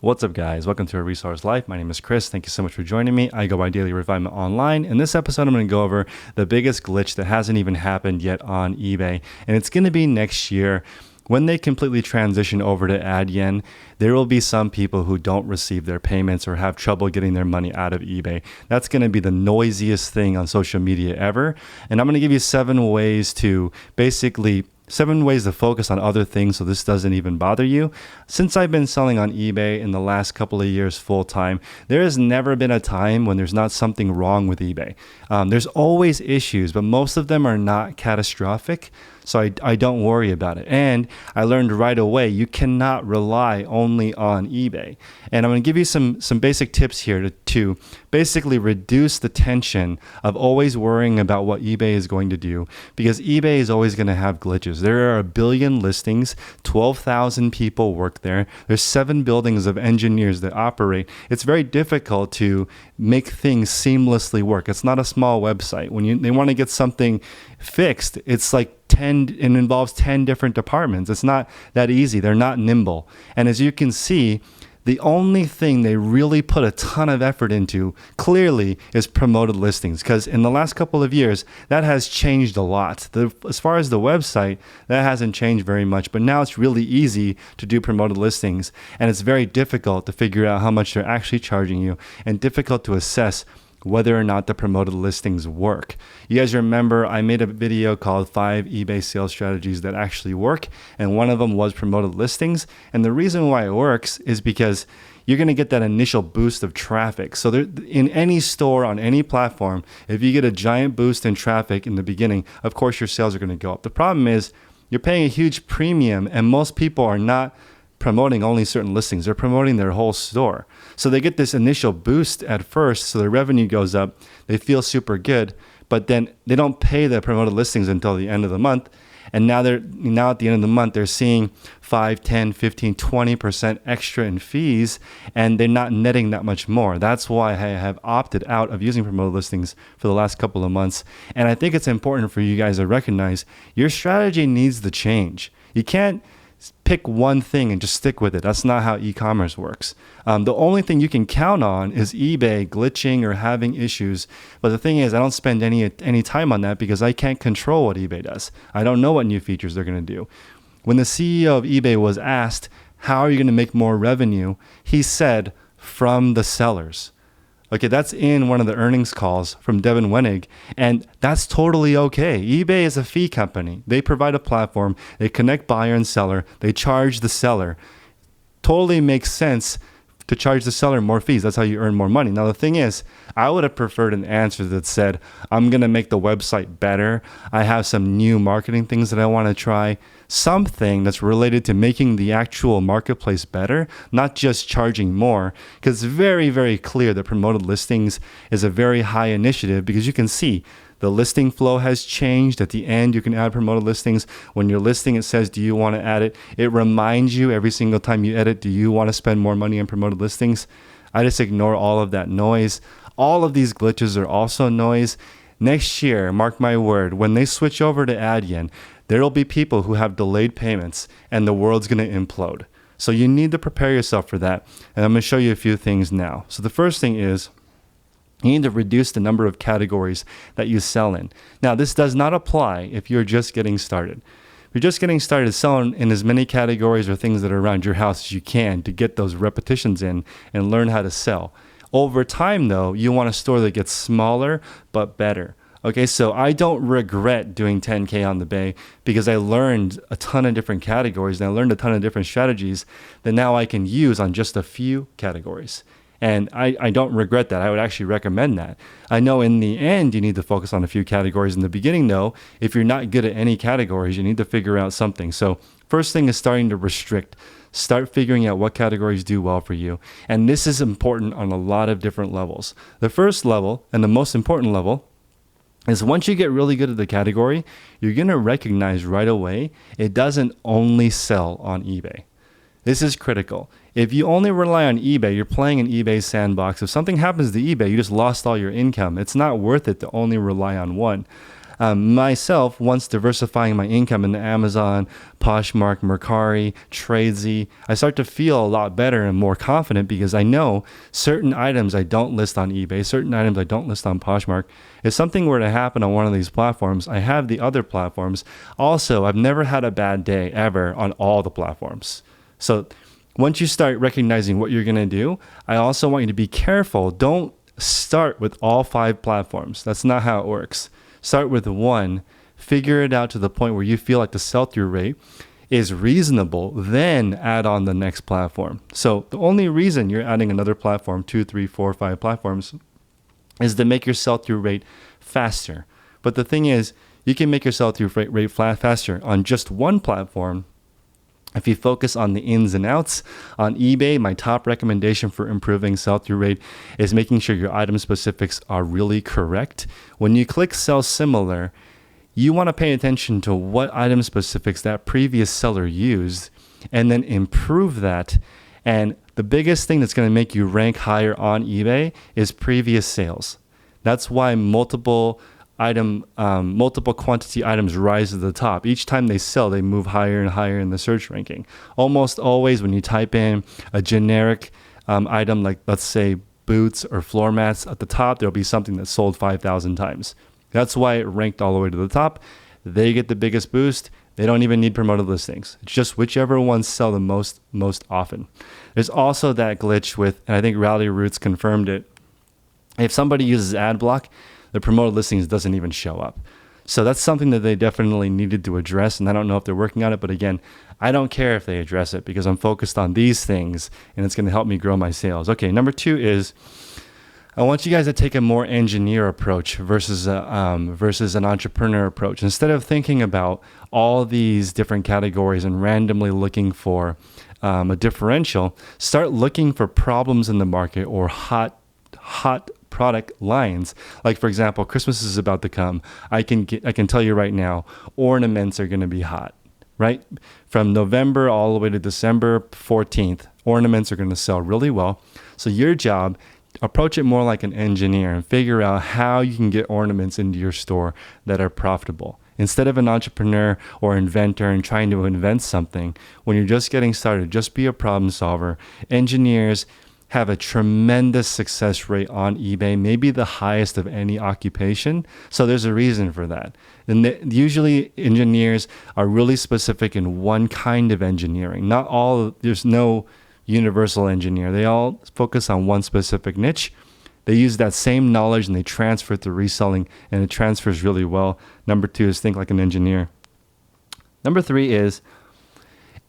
What's up, guys? Welcome to A Resource Life. My name is Chris. Thank you so much for joining me. I go by Daily Refinement Online. In this episode, I'm going to go over the biggest glitch that hasn't even happened yet on eBay, and it's going to be next year. When they completely transition over to Adyen, there will be some people who don't receive their payments or have trouble getting their money out of eBay. That's going to be the noisiest thing on social media ever. And I'm going to give you 7 ways to focus on other things so this doesn't even bother you. Since I've been selling on eBay in the last couple of years full time, there has never been a time when there's not something wrong with eBay. There's always issues, but most of them are not catastrophic. So I don't worry about it. And I learned right away, you cannot rely only on eBay. And I'm going to give you some basic tips here to basically reduce the tension of always worrying about what eBay is going to do, because eBay is always going to have glitches. There are 1 billion listings, 12,000 people work there. There's 7 buildings of engineers that operate. It's very difficult to make things seamlessly work. It's not a small website. When they want to get something fixed, it's like it involves 10 different departments. It's not that easy. They're not nimble. And as you can see, the only thing they really put a ton of effort into clearly is promoted listings, because in the last couple of years, that has changed a lot. As far as the website, that hasn't changed very much, but now it's really easy to do promoted listings, and it's very difficult to figure out how much they're actually charging you and difficult to assess whether or not the promoted listings work. You guys remember I made a video called 5 eBay sales strategies that actually work, and one of them was promoted listings. And the reason why it works is because you're going to get that initial boost of traffic. So in any store on any platform, if you get a giant boost in traffic in the beginning, of course your sales are going to go up. The problem is you're paying a huge premium, and most people are not promoting only certain listings. They're promoting their whole store. So they get this initial boost at first, so their revenue goes up. They feel super good, but then they don't pay the promoted listings until the end of the month. And now at the end of the month, they're seeing 5, 10, 15, 20% extra in fees, and they're not netting that much more. That's why I have opted out of using promoted listings for the last couple of months. And I think it's important for you guys to recognize your strategy needs to change. You can't pick one thing and just stick with it. That's not how e-commerce works. The only thing you can count on is eBay glitching or having issues. But the thing is, I don't spend any time on that because I can't control what eBay does. I don't know what new features they're going to do. When the CEO of eBay was asked, how are you going to make more revenue? He said, from the sellers. Okay, that's in one of the earnings calls from Devin Wenig, and that's totally okay. eBay is a fee company. They provide a platform. They connect buyer and seller. They charge the seller. Totally makes sense to charge the seller more fees. That's how you earn more money. Now, the thing is, I would have preferred an answer that said, I'm going to make the website better. I have some new marketing things that I want to try. Something that's related to making the actual marketplace better, not just charging more. Because it's very, very clear that promoted listings is a very high initiative, because you can see the listing flow has changed. At the end, you can add promoted listings. When you're listing, it says, do you want to add it? It reminds you every single time you edit, do you want to spend more money on promoted listings? I just ignore all of that noise. All of these glitches are also noise. Next year, mark my word, when they switch over to Adyen, there will be people who have delayed payments and the world's going to implode. So you need to prepare yourself for that. And I'm going to show you a few things now. So the first thing is, you need to reduce the number of categories that you sell in. Now, this does not apply if you're just getting started. If you're just getting started, selling in as many categories or things that are around your house as you can to get those repetitions in and learn how to sell. Over time, though, you want a store that gets smaller but better. Okay, so I don't regret doing 10K on the Bay, because I learned a ton of different categories and I learned a ton of different strategies that now I can use on just a few categories. And I don't regret that. I would actually recommend that. I know in the end, you need to focus on a few categories. In the beginning, though, if you're not good at any categories, you need to figure out something. So first thing is starting to restrict. Start figuring out what categories do well for you. And this is important on a lot of different levels. The first level, and the most important level, is once you get really good at the category, you're going to recognize right away it doesn't only sell on eBay. This is critical. If you only rely on eBay, you're playing in eBay's sandbox. If something happens to eBay, you just lost all your income. It's not worth it to only rely on one. Myself, once diversifying my income into Amazon, Poshmark, Mercari, Tradesy, I start to feel a lot better and more confident because I know certain items I don't list on eBay, certain items I don't list on Poshmark. If something were to happen on one of these platforms, I have the other platforms. Also, I've never had a bad day ever on all the platforms. So once you start recognizing what you're going to do, I also want you to be careful. Don't start with all 5 platforms. That's not how it works. Start with one, figure it out to the point where you feel like the sell-through rate is reasonable, then add on the next platform. So the only reason you're adding another platform, 2, 3, 4, 5 platforms, is to make your sell-through rate faster. But the thing is, you can make your sell-through rate faster on just one platform. If you focus on the ins and outs on eBay, my top recommendation for improving sell-through rate is making sure your item specifics are really correct. When you click sell similar, you want to pay attention to what item specifics that previous seller used and then improve that. And the biggest thing that's going to make you rank higher on eBay is previous sales. That's why multiple quantity items rise to the top. Each time they sell, they move higher and higher in the search ranking. Almost always when you type in a generic item, like let's say boots or floor mats, at the top, there'll be something that sold 5,000 times. That's why it ranked all the way to the top. They get the biggest boost. They don't even need promoted listings. It's just whichever ones sell the most often. There's also that glitch with, and I think Rally Roots confirmed it, if somebody uses ad block, the promoted listings doesn't even show up. So that's something that they definitely needed to address, and I don't know if they're working on it, but again, I don't care if they address it because I'm focused on these things, and it's going to help me grow my sales. Okay, number 2 is I want you guys to take a more engineer approach versus an entrepreneur approach. Instead of thinking about all these different categories and randomly looking for a differential, start looking for problems in the market or hot product lines. Like for example, Christmas is about to come. I can tell you right now, ornaments are going to be hot, right? From November all the way to December 14th, ornaments are going to sell really well. So your job, approach it more like an engineer and figure out how you can get ornaments into your store that are profitable. Instead of an entrepreneur or inventor and trying to invent something, when you're just getting started, just be a problem solver. Engineers have a tremendous success rate on eBay, maybe the highest of any occupation. So there's a reason for that. And usually engineers are really specific in one kind of engineering. There's no universal engineer. They all focus on one specific niche. They use that same knowledge and they transfer it to reselling, and it transfers really well. Number 2 is think like an engineer. Number 3 is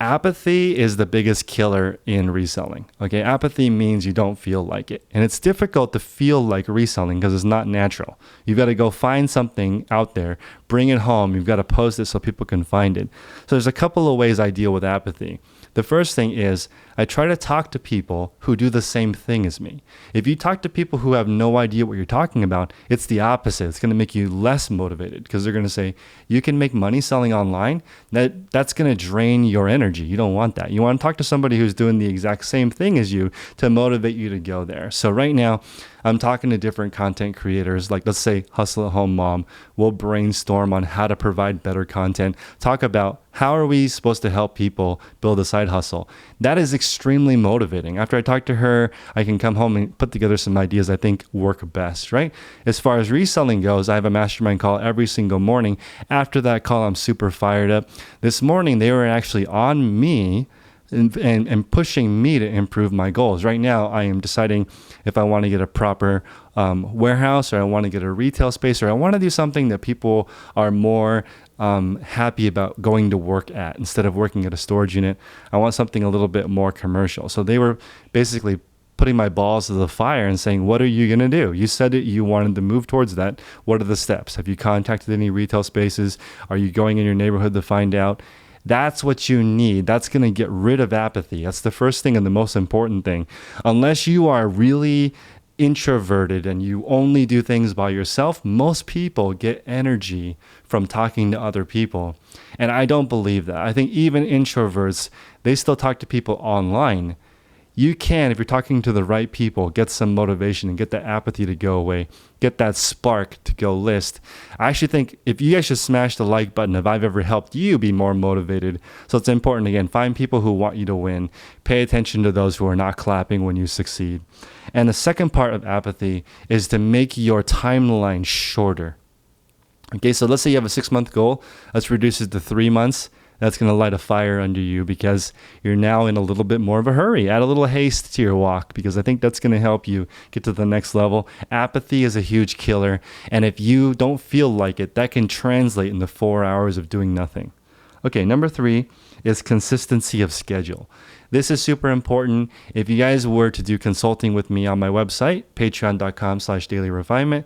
apathy is the biggest killer in reselling. Okay, apathy means you don't feel like it. And it's difficult to feel like reselling because it's not natural. You've got to go find something out there, bring it home. You've got to post it so people can find it. So there's a couple of ways I deal with apathy. The first thing is I try to talk to people who do the same thing as me. If you talk to people who have no idea what you're talking about, it's the opposite. It's going to make you less motivated because they're going to say, you can make money selling online. That's going to drain your energy. You don't want that. You want to talk to somebody who's doing the exact same thing as you to motivate you to go there. So right now, I'm talking to different content creators, like let's say Hustle at Home Mom. We'll brainstorm on how to provide better content, talk about how are we supposed to help people build a side hustle. That is extremely motivating. After I talk to her, I can come home and put together some ideas I think work best, right? As far as reselling goes, I have a mastermind call every single morning. After that call, I'm super fired up. This morning, they were actually on me and pushing me to improve my goals. Right now, I am deciding if I want to get a proper warehouse, or I want to get a retail space, or I want to do something that people are more happy about going to work at instead of working at a storage unit. I want something a little bit more commercial. So they were basically putting my balls to the fire and saying, what are you going to do? You said that you wanted to move towards that. What are the steps? Have you contacted any retail spaces? Are you going in your neighborhood to find out? That's what you need. That's going to get rid of apathy. That's the first thing and the most important thing. Unless you are really introverted and you only do things by yourself, most people get energy from talking to other people. And I don't believe that. I think even introverts, they still talk to people online. you can, if you're talking to the right people, get some motivation and get that apathy to go away, get that spark to go list. I actually think if you guys should smash the like button if I've ever helped you be more motivated. So it's important, again, find people who want you to win. Pay attention to those who are not clapping when you succeed. And the second part of apathy is to make your timeline shorter. Okay, so let's say you have a 6-month goal. Let's reduce it to 3 months. That's going to light a fire under you because you're now in a little bit more of a hurry. Add a little haste to your walk because I think that's going to help you get to the next level. Apathy is a huge killer. And if you don't feel like it, that can translate into 4 hours of doing nothing. Okay, number 3 is consistency of schedule. This is super important. If you guys were to do consulting with me on my website, patreon.com/dailyrefinement,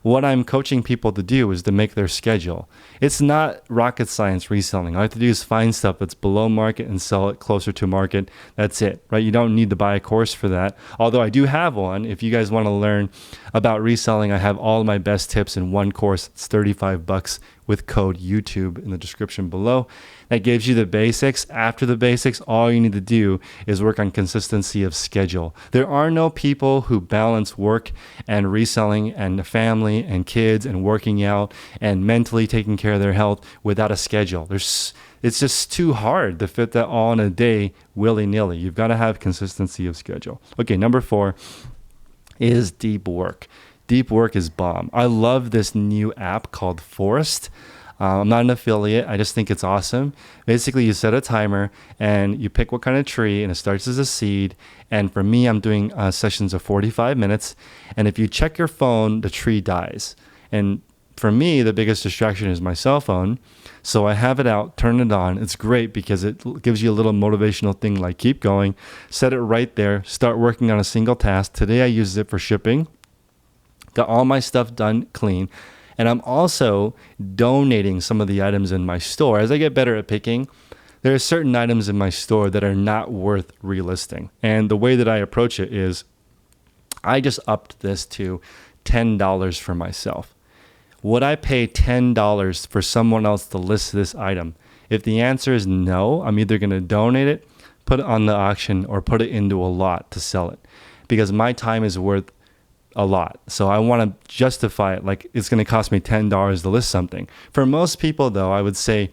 what I'm coaching people to do is to make their schedule. It's not rocket science reselling. All I have to do is find stuff that's below market and sell it closer to market. That's it, right? You don't need to buy a course for that. Although I do have one. If you guys want to learn about reselling, I have all of my best tips in one course. It's $35 with code YouTube in the description below. That gives you the basics. After the basics, all you need to do is work on consistency of schedule. There are no people who balance work and reselling and family and kids and working out and mentally taking care of their health without a schedule. It's just too hard to fit that all in a day willy-nilly. You've got to have consistency of schedule. Okay, number 4 is deep work. Deep work is bomb. I love this new app called Forest. I'm not an affiliate. I just think it's awesome. Basically, you set a timer and you pick what kind of tree, and it starts as a seed. And for me, I'm doing sessions of 45 minutes. And if you check your phone, the tree dies. And for me, the biggest distraction is my cell phone. So I have it out, turn it on. It's great because it gives you a little motivational thing like keep going, set it right there, start working on a single task. Today, I used it for shipping. Got all my stuff done clean. And I'm also donating some of the items in my store. As I get better at picking, there are certain items in my store that are not worth relisting. And the way that I approach it is I just upped this to $10 for myself. Would I pay $10 for someone else to list this item? If the answer is no, I'm either going to donate it, put it on the auction, or put it into a lot to sell it. Because my time is worth a lot. So I want to justify it like it's going to cost me $10 to list something. For most people, though, I would say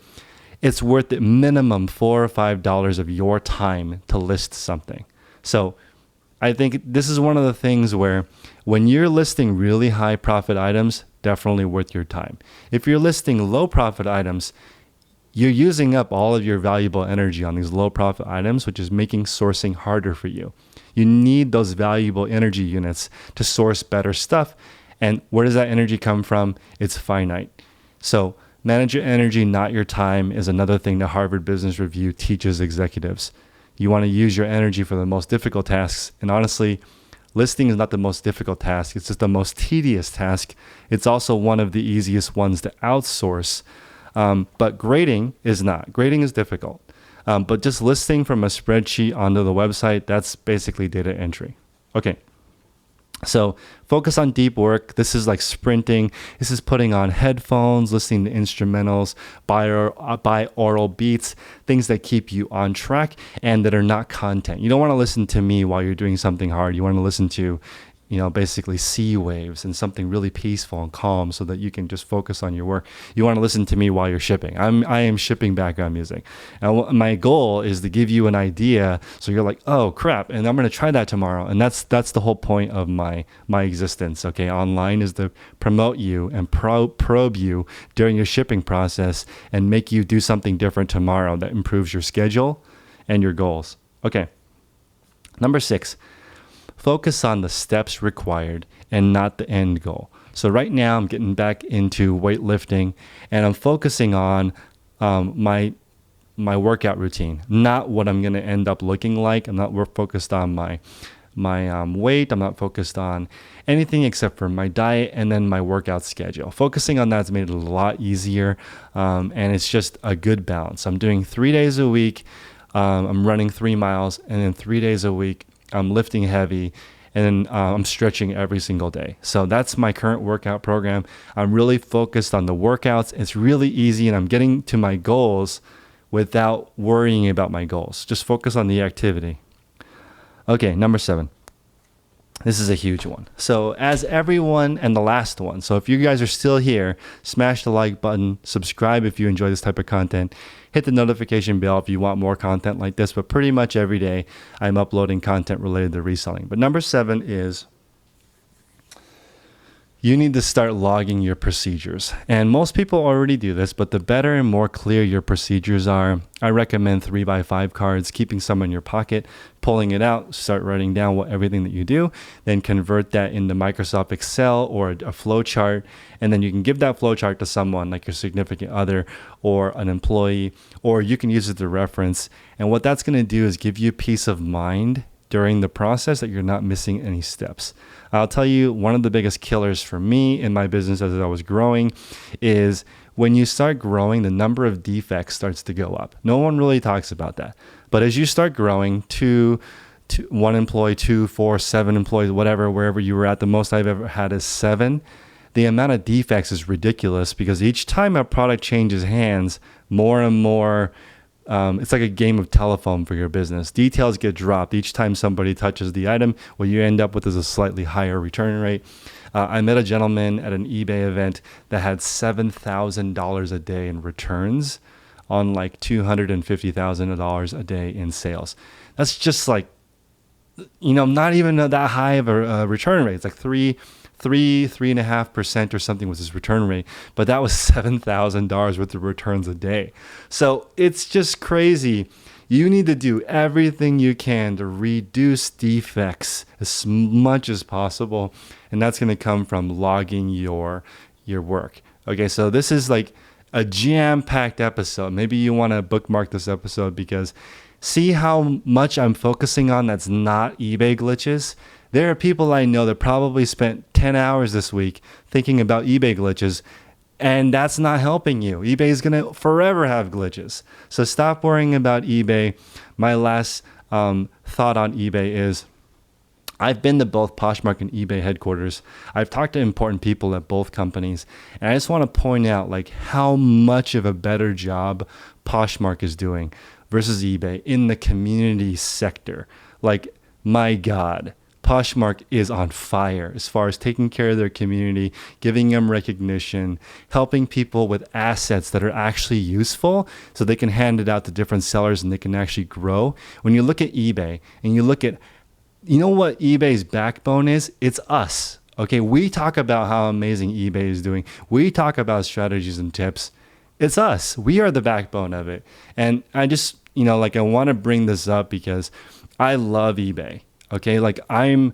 it's worth the minimum $4 or $5 of your time to list something. So I think this is one of the things where when you're listing really high profit items, definitely worth your time. If you're listing low profit items, you're using up all of your valuable energy on these low profit items, which is making sourcing harder for you. You need those valuable energy units to source better stuff. And where does that energy come from? It's finite. So manage your energy, not your time, is another thing that Harvard Business Review teaches executives. You want to use your energy for the most difficult tasks. And honestly, listing is not the most difficult task. It's just the most tedious task. It's also one of the easiest ones to outsource. But grading is not. Grading is difficult. But just listing from a spreadsheet onto the website, that's basically data entry. Okay. So focus on deep work. This is like sprinting. This is putting on headphones, listening to instrumentals, binaural beats, things that keep you on track and that are not content. You don't want to listen to me while you're doing something hard. You want to listen to, basically sea waves and something really peaceful and calm so that you can just focus on your work. You want to listen to me while you're shipping. I am shipping background music. And my goal is to give you an idea so you're like, oh crap, and I'm going to try that tomorrow. And that's the whole point of my existence, okay? Online is to promote you and probe you during your shipping process and make you do something different tomorrow that improves your schedule and your goals. Okay. Number 6. Focus on the steps required and not the end goal. So right now I'm getting back into weightlifting and I'm focusing on my workout routine, not what I'm going to end up looking like. I'm not focused on my weight. I'm not focused on anything except for my diet and then my workout schedule. Focusing on that's made it a lot easier, and it's just a good balance. I'm doing 3 days a week. I'm running 3 miles, and then 3 days a week I'm lifting heavy, and then I'm stretching every single day. So that's my current workout program. I'm really focused on the workouts. It's really easy, and I'm getting to my goals without worrying about my goals. Just focus on the activity. Okay, number 7. This is a huge one. So as everyone, and the last one. So if you guys are still here, smash the like button, subscribe if you enjoy this type of content, hit the notification bell if you want more content like this. But pretty much every day I'm uploading content related to reselling. But number 7 is you need to start logging your procedures. And most people already do this, but the better and more clear your procedures are, I recommend 3x5 cards, keeping some in your pocket, pulling it out, start writing down everything that you do, then convert that into Microsoft Excel or a flow chart, and then you can give that flow chart to someone like your significant other or an employee, or you can use it to reference. And what that's going to do is give you peace of mind during the process that you're not missing any steps. I'll tell you, one of the biggest killers for me in my business as I was growing is when you start growing, the number of defects starts to go up. No one really talks about that. But as you start growing to 1 employee, 2, 4, 7 employees, whatever, wherever you were at, the most I've ever had is 7. The amount of defects is ridiculous because each time a product changes hands, more and more it's like a game of telephone for your business. Details get dropped each time somebody touches the item. What you end up with is a slightly higher return rate. I met a gentleman at an eBay event that had $7,000 a day in returns on like $250,000 a day in sales. That's just like, not even that high of a return rate. It's like 3.5% or something was his return rate, but that was $7,000 worth of returns a day. So it's just crazy. You need to do everything you can to reduce defects as much as possible, and that's going to come from logging your work. Okay, so this is like a jam-packed episode. Maybe you want to bookmark this episode because see how much I'm focusing on that's not eBay glitches. There are people I know that probably spent 10 hours this week thinking about eBay glitches, and that's not helping you. eBay is going to forever have glitches. So stop worrying about eBay. My last thought on eBay is I've been to both Poshmark and eBay headquarters. I've talked to important people at both companies, and I just want to point out like how much of a better job Poshmark is doing versus eBay in the community sector. Like, my God. Poshmark is on fire as far as taking care of their community, giving them recognition, helping people with assets that are actually useful so they can hand it out to different sellers and they can actually grow. When you look at eBay and you look at, what eBay's backbone is? It's us. Okay, we talk about how amazing eBay is doing. We talk about strategies and tips. It's us. We are the backbone of it. And I just, I want to bring this up because I love eBay. Okay, like I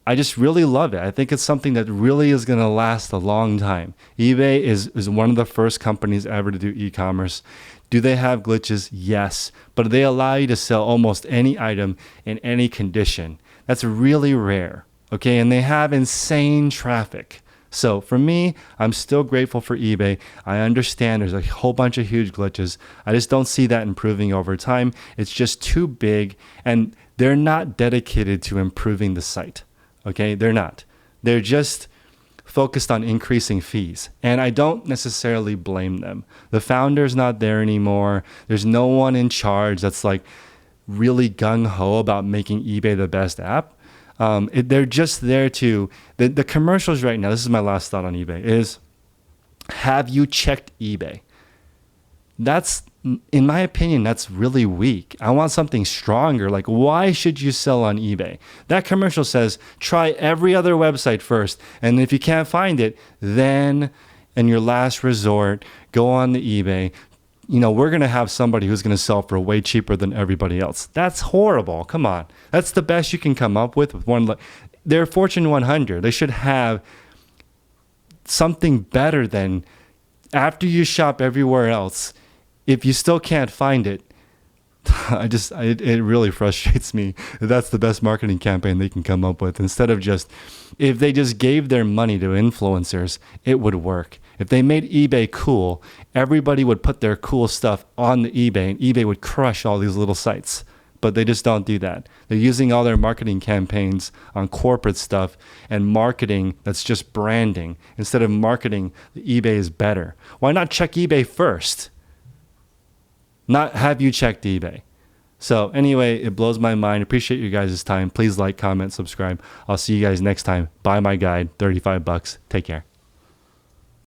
just really love it. I think it's something that really is going to last a long time. eBay is one of the first companies ever to do e-commerce. Do they have glitches? Yes, but they allow you to sell almost any item in any condition. That's really rare. Okay, and they have insane traffic. So for me, I'm still grateful for eBay. I understand there's a whole bunch of huge glitches. I just don't see that improving over time. It's just too big, and they're not dedicated to improving the site. Okay, they're not. They're just focused on increasing fees. And I don't necessarily blame them. The founder's not there anymore. There's no one in charge that's like really gung-ho about making eBay the best app. They're just there to, the commercials right now, this is my last thought on eBay, is have you checked eBay? That's, in my opinion, that's really weak. I want something stronger. Like, why should you sell on eBay? That commercial says, try every other website first. And if you can't find it, then in your last resort, go on the eBay. We're going to have somebody who's going to sell for way cheaper than everybody else. That's horrible. Come on. That's the best you can come up with one. They're Fortune 100. They should have something better than after you shop everywhere else. If you still can't find it, it really frustrates me. That's the best marketing campaign they can come up with. Instead of if they just gave their money to influencers, it would work. If they made eBay cool, everybody would put their cool stuff on the eBay, and eBay would crush all these little sites. But they just don't do that. They're using all their marketing campaigns on corporate stuff and marketing that's just branding. Instead of marketing, the eBay is better. Why not check eBay first? Not have you checked eBay? So anyway, it blows my mind. Appreciate you guys' time. Please like, comment, subscribe. I'll see you guys next time. Buy my guide, $35. Take care.